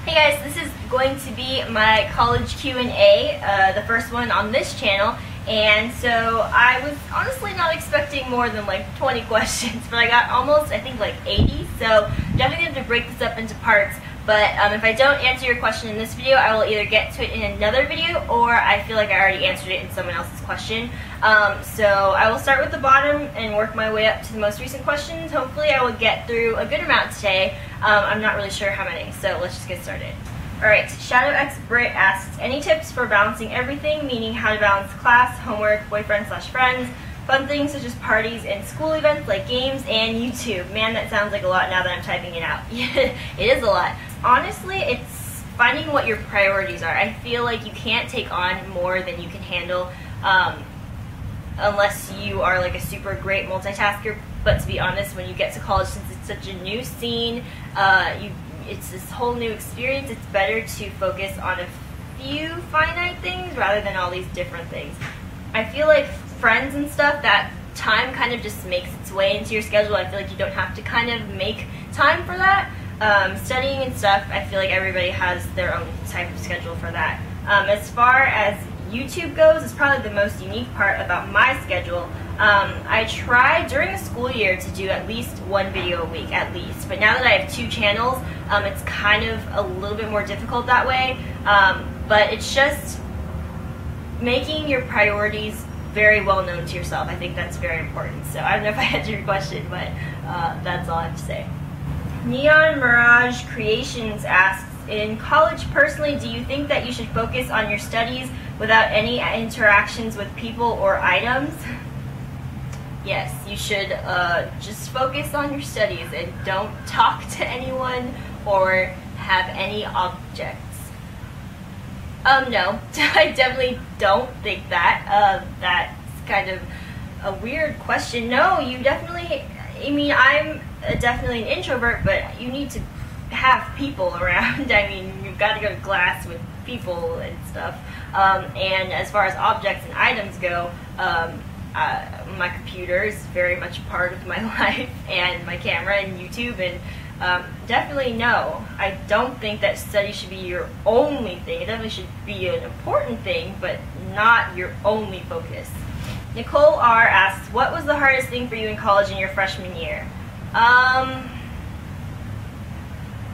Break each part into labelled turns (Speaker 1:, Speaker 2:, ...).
Speaker 1: Hey guys, this is going to be my college Q&A, the first one on this channel, and so I was honestly not expecting more than like 20 questions, but I got almost, I think, like 80, so definitely going to break this up into parts. But if I don't answer your question in this video, I will either get to it in another video, or I feel like I already answered it in someone else's question. So I will start with the bottom and work my way up to the most recent questions. Hopefully I will get through a good amount today. I'm not really sure how many, so let's just get started. Alright, ShadowX Brit asks, any tips for balancing everything, meaning how to balance class, homework, boyfriend/friends, fun things such as parties and school events like games, and YouTube? Man, that sounds like a lot now that I'm typing it out. It is a lot. Honestly, it's finding what your priorities are. I feel like you can't take on more than you can handle unless you are like a super great multitasker. But to be honest, when you get to college, since it's such a new scene, it's this whole new experience, it's better to focus on a few finite things rather than all these different things. I feel like friends and stuff, that time kind of just makes its way into your schedule. I feel like you don't have to kind of make time for that. Studying and stuff, I feel like everybody has their own type of schedule for that. As far as YouTube goes, it's probably the most unique part about my schedule. I try during the school year to do at least one video a week, at least. But now that I have two channels, it's kind of a little bit more difficult that way. But it's just making your priorities very well known to yourself. I think that's very important. So I don't know if I answered your question, but that's all I have to say. Neon Mirage Creations asks, in college personally, do you think that you should focus on your studies without any interactions with people or items? Yes, you should just focus on your studies and don't talk to anyone or have any objects. No, I definitely don't think that. That's kind of a weird question. No, you definitely, I mean, I'm definitely an introvert, but you need to have people around. I mean, you've got to go to class with people and stuff. And as far as objects and items go, my computer is very much part of my life, and my camera and YouTube, and definitely no. I don't think that study should be your only thing. It definitely should be an important thing, but not your only focus. Nicole R. asks, what was the hardest thing for you in college in your freshman year?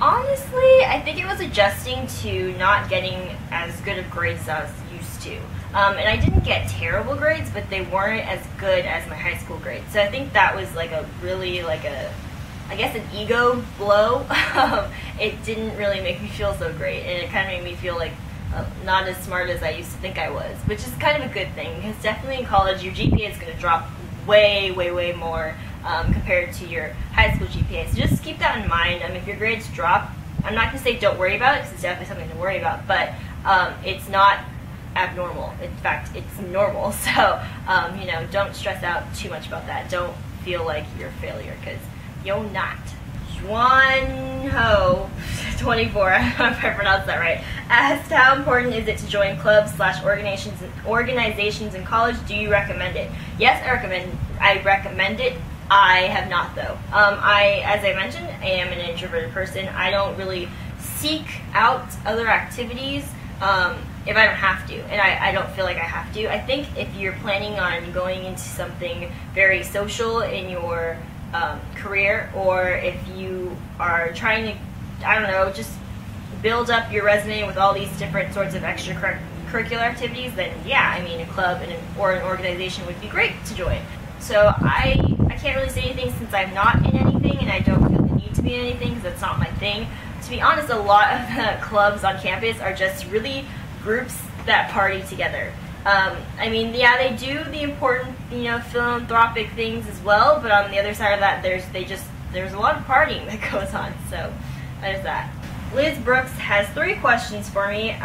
Speaker 1: Honestly, I think it was adjusting to not getting as good of grades as I was used to. And I didn't get terrible grades, but they weren't as good as my high school grades. So I think that was like a really, like a, I guess, an ego blow. It didn't really make me feel so great, and it kind of made me feel like not as smart as I used to think I was, which is kind of a good thing, because definitely in college your GPA is going to drop way, way, way more compared to your high school GPA. So just keep that in mind. If your grades drop, I'm not going to say don't worry about it, because it's definitely something to worry about, but it's not abnormal. In fact, it's normal. So, you know, don't stress out too much about that. Don't feel like you're a failure, because you're not. Juanho 24, I don't know if I pronounced that right, asked, how important is it to join clubs/organizations in college? Do you recommend it? Yes, I recommend it. I have not, though. As I mentioned, I am an introverted person. I don't really seek out other activities if I don't have to, and I don't feel like I have to. I think if you're planning on going into something very social in your career, or if you are trying to, I don't know, just build up your resume with all these different sorts of extracurricular activities, then yeah, I mean, a club or an organization would be great to join. So I can't really say anything since I'm not in anything, and I don't feel the need to be in anything because that's not my thing. To be honest, a lot of the clubs on campus are just really groups that party together. I mean, yeah, they do the important, you know, philanthropic things as well, but on the other side of that, there's a lot of partying that goes on, so there's that. Liz Brooks has 3 questions for me.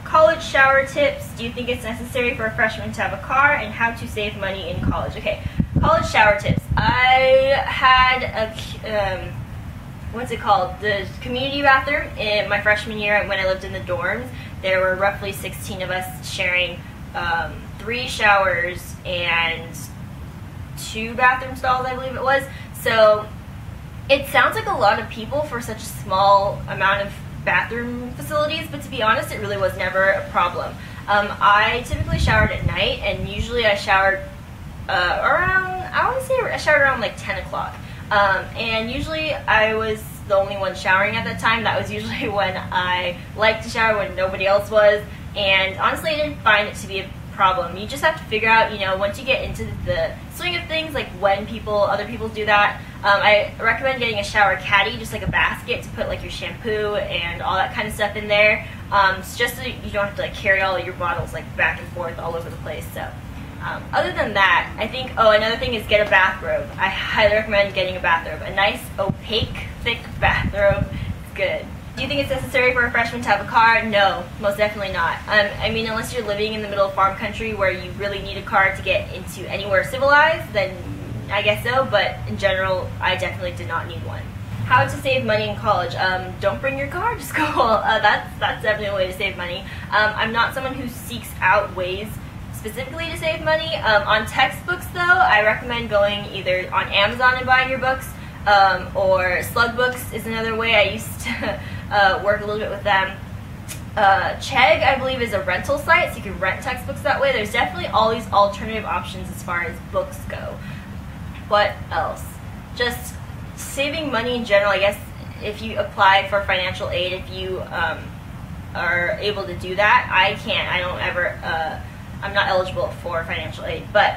Speaker 1: College shower tips. Do you think it's necessary for a freshman to have a car, and how to save money in college? Okay, college shower tips. I had a, what's it called? The community bathroom in my freshman year when I lived in the dorms. There were roughly 16 of us sharing 3 showers and 2 bathroom stalls, I believe it was. So it sounds like a lot of people for such a small amount of bathroom facilities, but to be honest, it really was never a problem. I typically showered at night, and usually I showered I want to say I showered around like 10 o'clock. And usually I was the only one showering at that time. That was usually when I liked to shower, when nobody else was. And honestly, I didn't find it to be a problem. You just have to figure out, once you get into the swing of things, like when other people do that. I recommend getting a shower caddy, just like a basket to put like your shampoo and all that kind of stuff in there. Just so you don't have to like carry all of your bottles like back and forth all over the place. So. Other than that, I think, another thing is get a bathrobe. I highly recommend getting a bathrobe. A nice, opaque, thick bathrobe is good. Do you think it's necessary for a freshman to have a car? No, most definitely not. I mean, unless you're living in the middle of farm country where you really need a car to get into anywhere civilized, then I guess so, but in general, I definitely did not need one. How to save money in college. Don't bring your car to school. That's definitely a way to save money. I'm not someone who seeks out ways specifically to save money. On textbooks though, I recommend going either on Amazon and buying your books, or Slug Books is another way. I used to work a little bit with them. Chegg, I believe, is a rental site, so you can rent textbooks that way. There's definitely all these alternative options as far as books go. What else? Just saving money in general, I guess. If you apply for financial aid, if you are able to do that, I can't. I don't ever... I'm not eligible for financial aid, but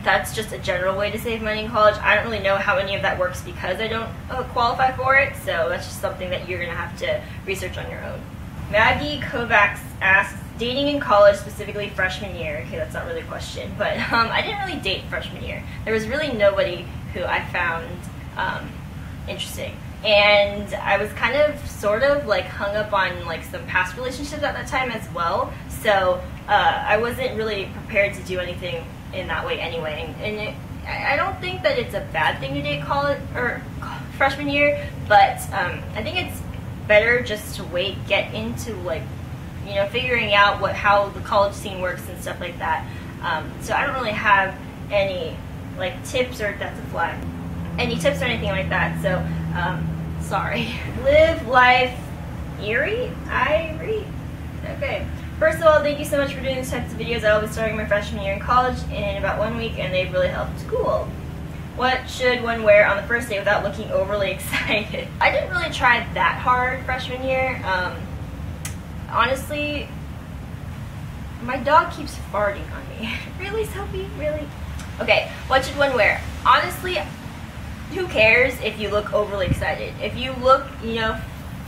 Speaker 1: that's just a general way to save money in college. I don't really know how any of that works because I don't qualify for it, so that's just something that you're going to have to research on your own. Maggie Kovacs asks, dating in college, specifically freshman year. Okay, that's not really a question, but I didn't really date freshman year. There was really nobody who I found interesting. And I was kind of, sort of, like, hung up on, like, some past relationships at that time as well. So I wasn't really prepared to do anything in that way anyway. And I don't think that it's a bad thing to date college or freshman year, but I think it's better just to wait, get into, like, figuring out how the college scene works and stuff like that. So I don't really have any, like, tips or that's a flag. Any tips or anything like that. So sorry. Live life Erie? Okay. First of all, thank you so much for doing these types of videos. I will be starting my freshman year in college in about 1 week, and they've really helped. Cool. What should one wear on the first day without looking overly excited? I didn't really try that hard freshman year. Honestly, my dog keeps farting on me. Really, Sophie? Really? Okay, what should one wear? Honestly, who cares if you look overly excited? If you look,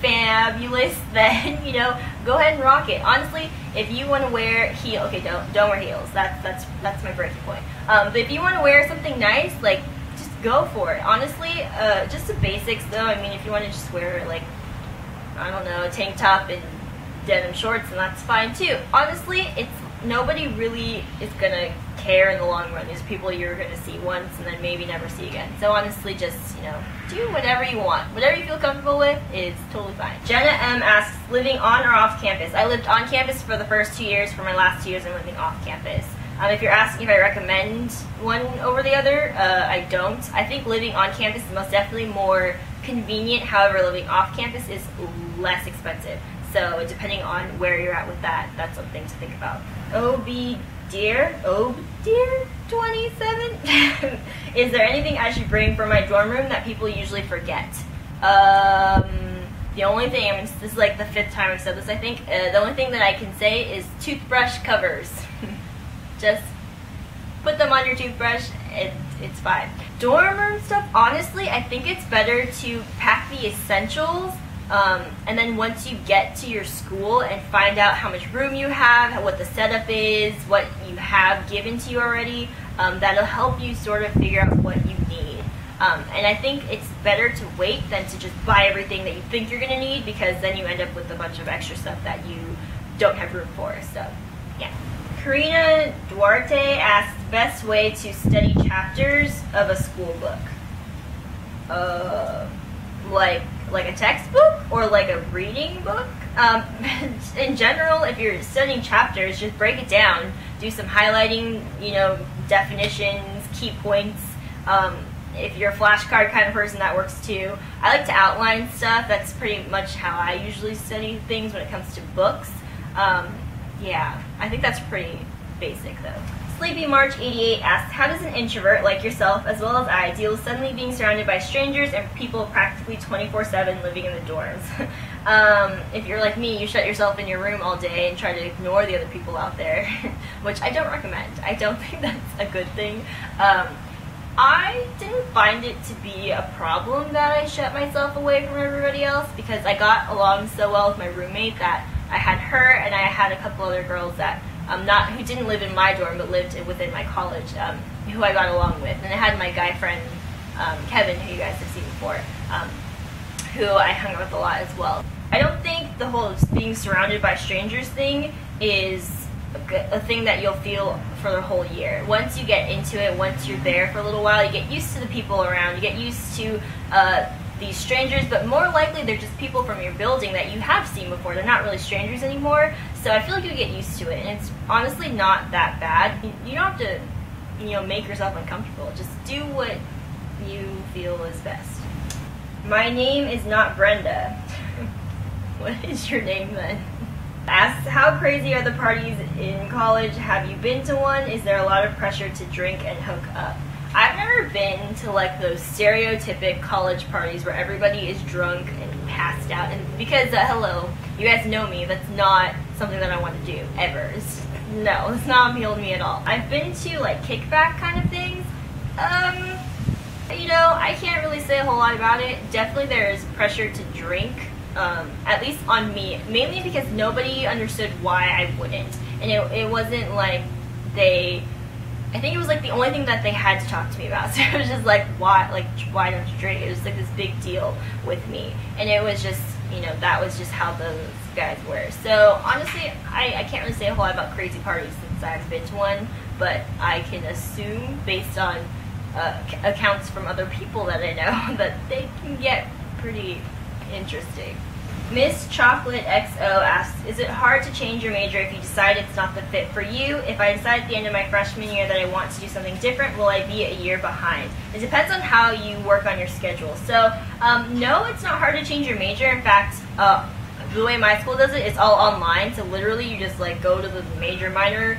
Speaker 1: fabulous, then, go ahead and rock it. Honestly, if you want to wear heels, okay, don't wear heels. That's my breaking point. But if you want to wear something nice, like, just go for it. Honestly, just the basics though. I mean, if you want to just wear, like, I don't know, a tank top and denim shorts, and that's fine too. Honestly, nobody really is gonna care in the long run. There's people you're gonna see once and then maybe never see again. So honestly, just do whatever you want. Whatever you feel comfortable with is totally fine. Jenna M asks, living on or off campus? I lived on campus for the first 2 years. For my last 2 years, I'm living off campus. If you're asking if I recommend one over the other, I don't. I think living on campus is most definitely more convenient. However, living off campus is less expensive. So depending on where you're at with that, that's something to think about. Dear 27. Is there anything I should bring for my dorm room that people usually forget? The only thing, this is like the 5th time I've said this, I think. The only thing that I can say is toothbrush covers. Just put them on your toothbrush, it's fine. Dorm room stuff, honestly, I think it's better to pack the essentials. And then once you get to your school and find out how much room you have, what the setup is, what you have given to you already, that'll help you sort of figure out what you need. And I think it's better to wait than to just buy everything that you think you're going to need, because then you end up with a bunch of extra stuff that you don't have room for. So, yeah. Karina Duarte asks, best way to study chapters of a school book? Like a textbook or like a reading book? In general, if you're studying chapters, just break it down. Do some highlighting, definitions, key points, If you're a flashcard kind of person, that works too. I like to outline stuff. That's pretty much how I usually study things when it comes to books. Yeah, I think that's pretty basic though. Sleepy March 88 asks, how does an introvert like yourself, as well as I, deal with suddenly being surrounded by strangers and people practically 24/7 living in the dorms? If you're like me, you shut yourself in your room all day and try to ignore the other people out there, which I don't recommend. I don't think that's a good thing. I didn't find it to be a problem that I shut myself away from everybody else, because I got along so well with my roommate that I had her and I had a couple other girls that who didn't live in my dorm but lived within my college, who I got along with. And I had my guy friend, Kevin, who you guys have seen before, who I hung out with a lot as well. I don't think the whole being surrounded by strangers thing is a thing that you'll feel for the whole year. Once you get into it, once you're there for a little while, you get used to the people around, you get used to these strangers, but more likely they're just people from your building that you have seen before. They're not really strangers anymore, so I feel like you get used to it, and it's honestly not that bad. You don't have to, make yourself uncomfortable. Just do what you feel is best. My name is not Brenda. What is your name then? Asks, how crazy are the parties in college? Have you been to one? Is there a lot of pressure to drink and hook up? I've never been to like those stereotypic college parties where everybody is drunk and passed out, and because hello, you guys know me, that's not something that I want to do ever. No, it's not appealing to me at all. I've been to like kickback kind of things. I can't really say a whole lot about it. Definitely there is pressure to drink, at least on me, mainly because nobody understood why I wouldn't, and it wasn't like I think it was like the only thing that they had to talk to me about. So it was just like, why don't you drink? It was like this big deal with me, and it was just, that was just how those guys were. So honestly, I can't really say a whole lot about crazy parties since I've been to one, but I can assume based on accounts from other people that I know that they can get pretty interesting. Miss Chocolate XO asks, is it hard to change your major if you decide it's not the fit for you? If I decide at the end of my freshman year that I want to do something different, will I be a year behind? It depends on how you work on your schedule. So, no, it's not hard to change your major. In fact, the way my school does it, it's all online. So literally you just like go to the major minor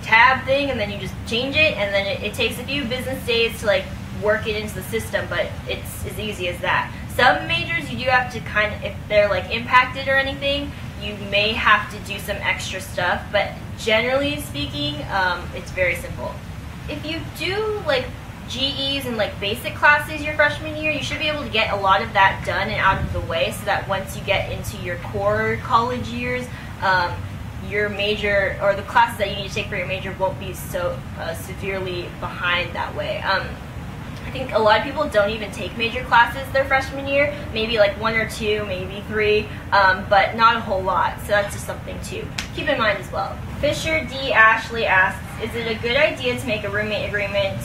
Speaker 1: tab thing and then you just change it, and then it takes a few business days to like work it into the system, but it's as easy as that. Some majors you do have to if they're like impacted or anything, you may have to do some extra stuff, but generally speaking, it's very simple. If you do like GEs and like basic classes your freshman year, you should be able to get a lot of that done and out of the way, so that once you get into your core college years, your major or the classes that you need to take for your major won't be so severely behind that way. I think a lot of people don't even take major classes their freshman year, maybe like 1 or 2, maybe 3, but not a whole lot, so that's just something to keep in mind as well. Fisher D. Ashley asks, is it a good idea to make a roommate agreement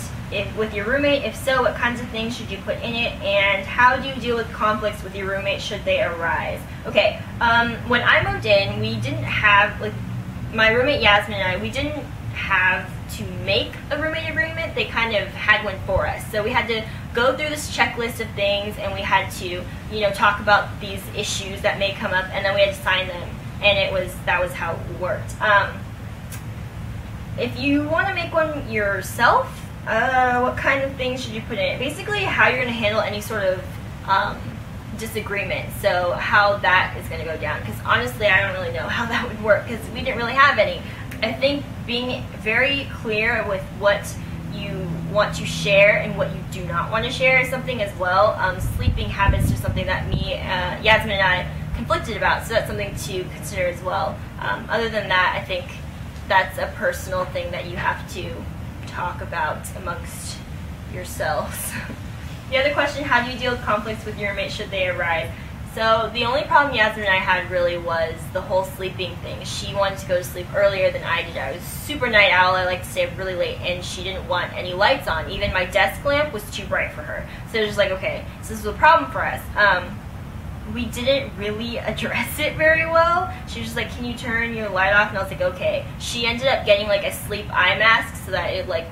Speaker 1: with your roommate? If so, what kinds of things should you put in it, and how do you deal with conflicts with your roommate should they arise? Okay, when I moved in, we didn't have, like, my roommate Yasmin and I, we didn't have to make a roommate agreement. They kind of had one for us. So we had to go through this checklist of things, and we had to, talk about these issues that may come up, and then we had to sign them, and that was how it worked. If you want to make one yourself, what kind of things should you put in it? Basically, how you're going to handle any sort of disagreement, so how that is going to go down, because honestly I don't really know how that would work, because we didn't really have any. I think being very clear with what you want to share and what you do not want to share is something as well. Sleeping habits are something that Yasmin and I conflicted about, so that's something to consider as well. Other than that, I think that's a personal thing that you have to talk about amongst yourselves. The other question, how do you deal with conflicts with your roommate should they arise? So the only problem Yasmin and I had really was the whole sleeping thing. She wanted to go to sleep earlier than I did. I was super night owl. I like to stay up really late, and she didn't want any lights on. Even my desk lamp was too bright for her. So it was just like, okay, so this was a problem for us. We didn't really address it very well. She was just like, can you turn your light off? And I was like, okay. She ended up getting like a sleep eye mask so that it like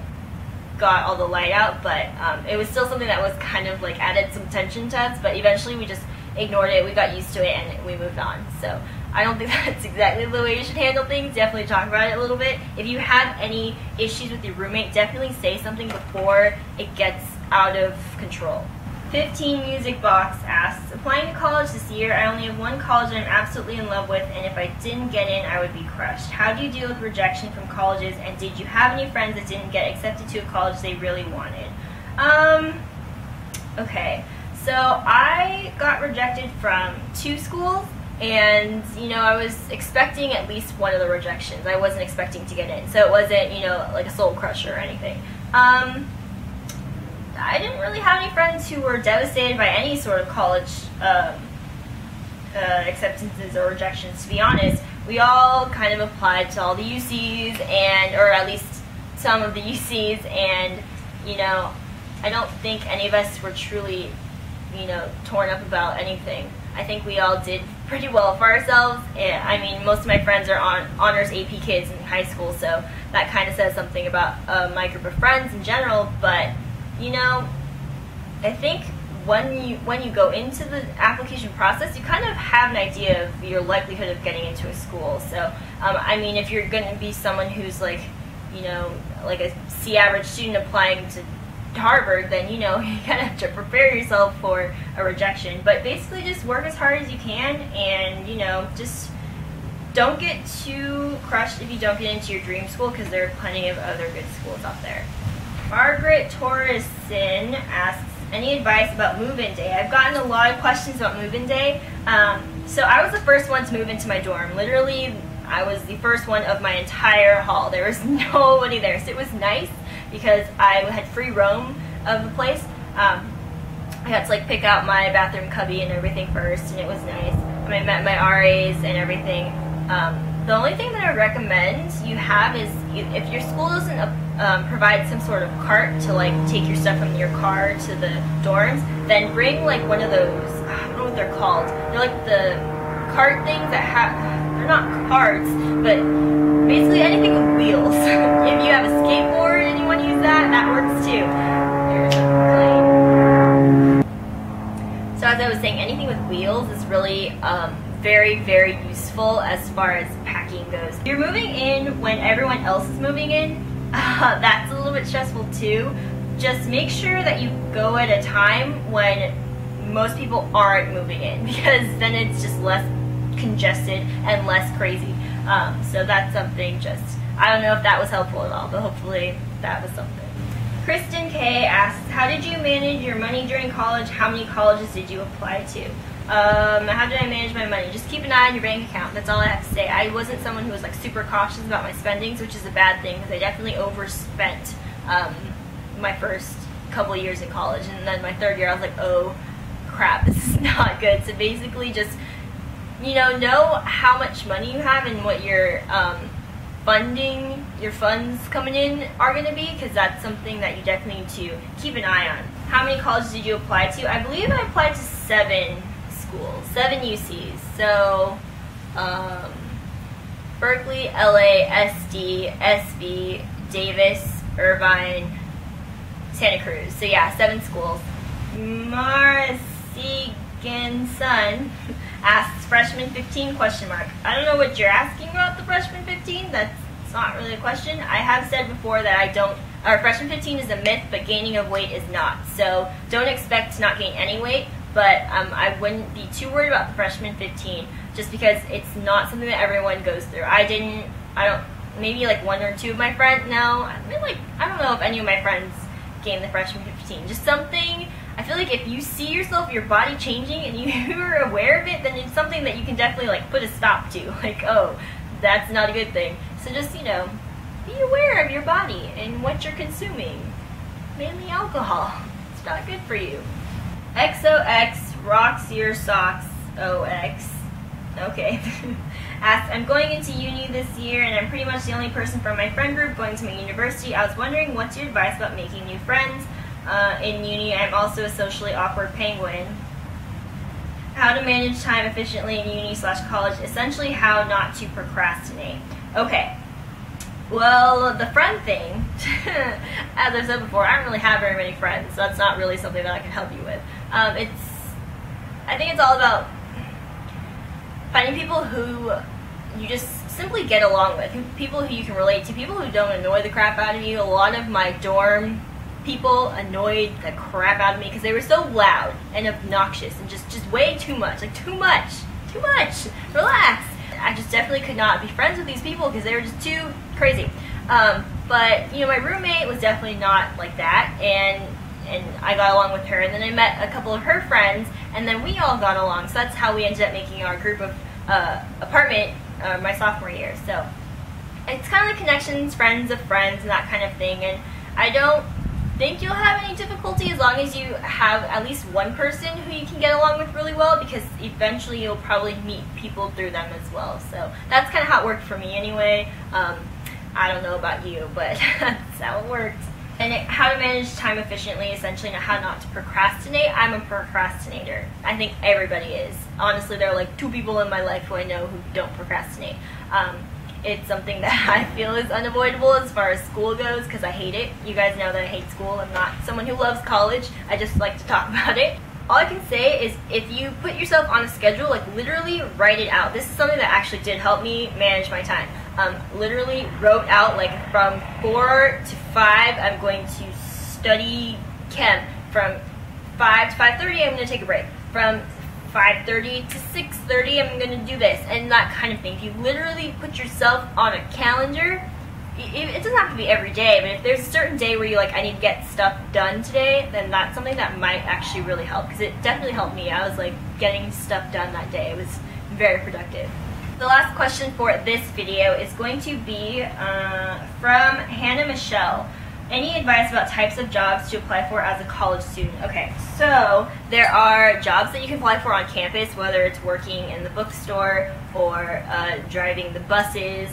Speaker 1: got all the light out, but it was still something that was kind of like added some tension to us, but eventually we just ignored it, we got used to it, and we moved on. So I don't think that's exactly the way you should handle things. Definitely talk about it a little bit. If you have any issues with your roommate, definitely say something before it gets out of control. 15 Music Box asks, applying to college this year, I only have one college that I'm absolutely in love with, and if I didn't get in, I would be crushed. How do you deal with rejection from colleges, and did you have any friends that didn't get accepted to a college they really wanted? Okay, so I got rejected from 2 schools, and, you know, I was expecting at least one of the rejections. I wasn't expecting to get in, so it wasn't, you know, like a soul crusher or anything. I didn't really have any friends who were devastated by any sort of college acceptances or rejections, to be honest. We all kind of applied to all the UCs, or at least some of the UCs, and, you know, I don't think any of us were truly, you know, torn up about anything. I think we all did pretty well for ourselves. I mean, most of my friends are honors AP kids in high school, so that kind of says something about my group of friends in general, but you know, I think when you go into the application process, you kind of have an idea of your likelihood of getting into a school. So, I mean, if you're going to be someone who's like, you know, like a C average student applying to Harvard, then, you know, you kind of have to prepare yourself for a rejection. But basically just work as hard as you can, and, you know, just don't get too crushed if you don't get into your dream school, because there are plenty of other good schools out there. Margaret Torreson asks, any advice about move-in day? I've gotten a lot of questions about move-in day. So I was the first one to move into my dorm. Literally, I was the first one of my entire hall. There was nobody there, so it was nice because I had free roam of the place. I had to like pick out my bathroom cubby and everything first, and it was nice. And I met my RAs and everything. The only thing that I would recommend you have is, if your school doesn't provide some sort of cart to like take your stuff from your car to the dorms, then bring like one of those, I don't know what they're called. They're like the cart things that they're not carts, but basically anything with wheels. If you have a skateboard and you want to use that, that works too. There's a plane. So as I was saying, anything with wheels is really very, very useful as far as packing goes. If you're moving in when everyone else is moving in, that's a little bit stressful too. Just make sure that you go at a time when most people aren't moving in, because then it's just less congested and less crazy. So that's something, I don't know if that was helpful at all, but hopefully that was something. Kristen K asks, how did you manage your money during college? How many colleges did you apply to? How did I manage my money? Just keep an eye on your bank account. That's all I have to say. I wasn't someone who was like super cautious about my spendings, which is a bad thing, because I definitely overspent my first couple of years in college, and then my 3rd year I was like, oh crap, this is not good. So basically just, you know how much money you have and what your funding, your funds coming in are going to be, because that's something that you definitely need to keep an eye on. How many colleges did you apply to? I believe I applied to 7 schools, 7 UCs. So Berkeley, LA, SD, SB, Davis, Irvine, Santa Cruz. So yeah, 7 schools. Marciganson asks, freshman 15 question mark. I don't know what you're asking about the freshman 15. That's not really a question. I have said before that freshman 15 is a myth, but gaining of weight is not. So don't expect to not gain any weight, but I wouldn't be too worried about the freshman 15, just because it's not something that everyone goes through. Maybe like 1 or 2 of my friends, no, I don't know if any of my friends gained the freshman 15. Just something, I feel like if you see yourself, your body changing, and you're aware of it, then it's something that you can definitely like put a stop to. Like, oh, that's not a good thing. So just, be aware of your body and what you're consuming. Mainly alcohol. It's not good for you. XOX rocks your socks. OX. Okay. Asks, I'm going into uni this year, and I'm pretty much the only person from my friend group going to my university. I was wondering, what's your advice about making new friends in uni? I'm also a socially awkward penguin. How to manage time efficiently in uni/college. Essentially, how not to procrastinate. Okay. Well, the friend thing, as I've said before, I don't really have very many friends, so that's not really something that I can help you with. I think it's all about finding people who you just simply get along with, people who you can relate to, people who don't annoy the crap out of you. A lot of my dorm people annoyed the crap out of me because they were so loud and obnoxious and just way too much, like too much, relax. I just definitely could not be friends with these people because they were just too crazy. But, you know, my roommate was definitely not like that, and I got along with her, and then I met a couple of her friends, and then we all got along, so that's how we ended up making our group of apartment my sophomore year. So it's kind of like connections, friends of friends, and that kind of thing, and I don't think you'll have any difficulty as long as you have at least one person who you can get along with really well, because eventually you'll probably meet people through them as well. So that's kind of how it worked for me anyway. I don't know about you, but that's how it worked. And how to manage time efficiently, essentially, and how not to procrastinate. I'm a procrastinator. I think everybody is. Honestly, there are like 2 people in my life who I know who don't procrastinate. It's something that I feel is unavoidable as far as school goes, because I hate it. You guys know that I hate school. I'm not someone who loves college. I just like to talk about it. All I can say is if you put yourself on a schedule, like literally write it out. This is something that actually did help me manage my time. Literally wrote out, like, from 4 to 5 I'm going to study chem. From 5 to 5:30 I'm going to take a break. From 5:30 to 6:30 I'm going to do this, and that kind of thing. If you literally put yourself on a calendar, it doesn't have to be every day, but if there's a certain day where you're like, I need to get stuff done today, then that's something that might actually really help, because it definitely helped me. I was like getting stuff done that day. It was very productive. The last question for this video is going to be from Hannah Michelle. Any advice about types of jobs to apply for as a college student? Okay, so there are jobs that you can apply for on campus, whether it's working in the bookstore or driving the buses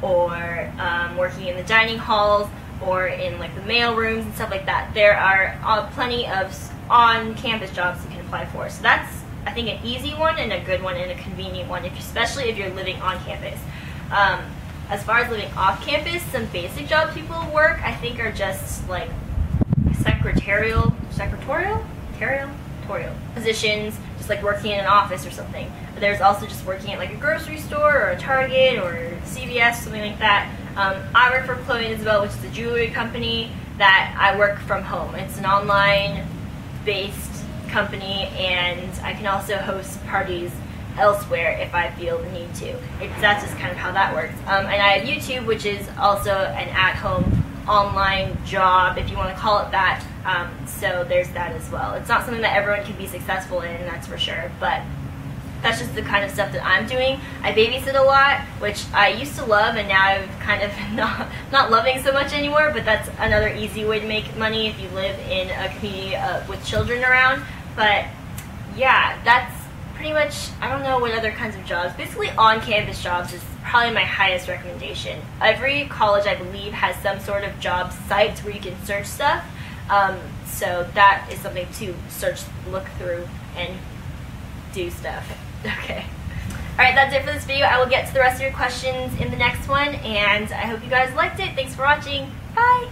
Speaker 1: or working in the dining halls or in like the mail rooms and stuff like that. There are plenty of on-campus jobs you can apply for. So that's, I think, an easy one and a good one and a convenient one, especially if you're living on campus. As far as living off campus, some basic jobs people work, I think, are just like secretarial positions, just like working in an office or something. But there's also just working at like a grocery store or a Target or CVS, something like that. I work for Chloe & Isabel, which is a jewelry company that I work from home. It's an online-based company, and I can also host parties elsewhere if I feel the need to. That's just kind of how that works. And I have YouTube, which is also an at-home online job, if you want to call it that. So there's that as well. It's not something that everyone can be successful in, that's for sure, but that's just the kind of stuff that I'm doing. I babysit a lot, which I used to love, and now I'm kind of not loving so much anymore, but that's another easy way to make money if you live in a community with children around. But yeah, that's pretty much, I don't know what other kinds of jobs. Basically on-campus jobs is probably my highest recommendation. Every college, I believe, has some sort of job sites where you can search stuff. So that is something to search, look through, and do stuff. Okay. Alright, that's it for this video. I will get to the rest of your questions in the next one, and I hope you guys liked it. Thanks for watching. Bye!